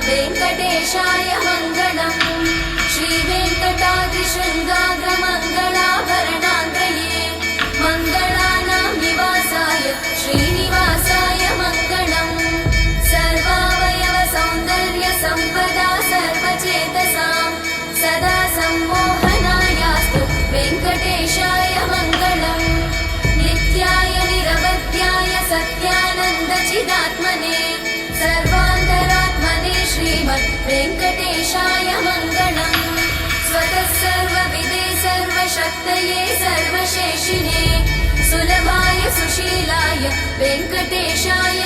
वेङ्कटेशाय मङ्गलम् श्रीवेङ्कटाद्रिशृङ्गाग्रमङ्गलाभरणाङ्गये मङ्गलानां निवासाय श्रीनिवासाय मङ्गलम् सर्वावयव सौन्दर्य सम्पदा सर्वचेतसां सदा सम्मोहनायास्तु वेङ्कटेशाय मङ्गलम् नित्याय निरवध्याय सत्यानन्दचिदात्मने सर्वान्तरात्मने श्रीमद् वेङ्कटेशाय मङ्गलम् स्वतः सर्वविदे सर्वशक्तये सर्वशेषिणे सुलभाय सुशीलाय वेङ्कटेशाय